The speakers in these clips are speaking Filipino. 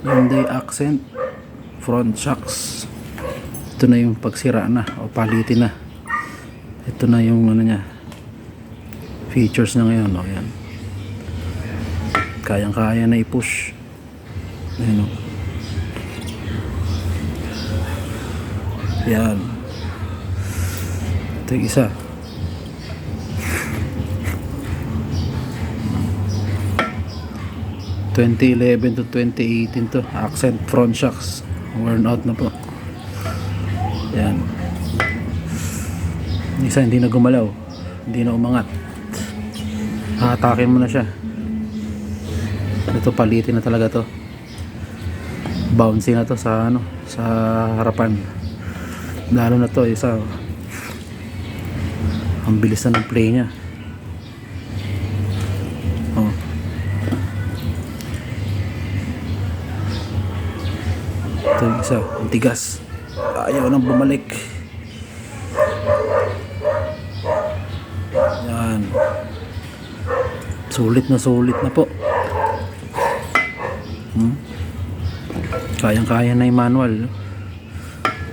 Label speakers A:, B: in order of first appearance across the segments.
A: Hyundai Accent front shocks. Ito na yung pagsira na o palitin na. Ito na yung ano niya, features na ngayon. O yan, kayang kaya na i-push. Ayan, o. Yan, ito yung isa. ...2011 to 2018 to. Accent front shocks. Worn out na po. Yan. Isa hindi na gumalaw. Hindi na umangat. Hatakin mo na siya. Ito palitin na talaga to. Bouncy na to sa ano, sa harapan. Lalo na to isa. Ang bilis na ng play niya. Oh. Ito yung isa, ang tigas. Ayaw nang bumalik. Yan. Sulit na po. Kayang kaya na yung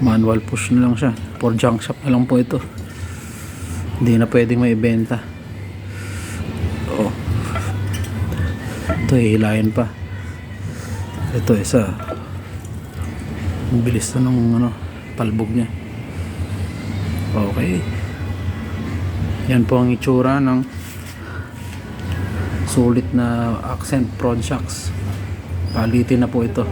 A: manual push na lang siya. For junk shop na lang po ito. Hindi na pwedeng maibenta. Oh. Ito hihilayan pa. Ito isa. Ang bilis na nung ano, palbog niya. Okay. Yan po ang itsura ng sulit na Accent front shocks. Palitin na po ito.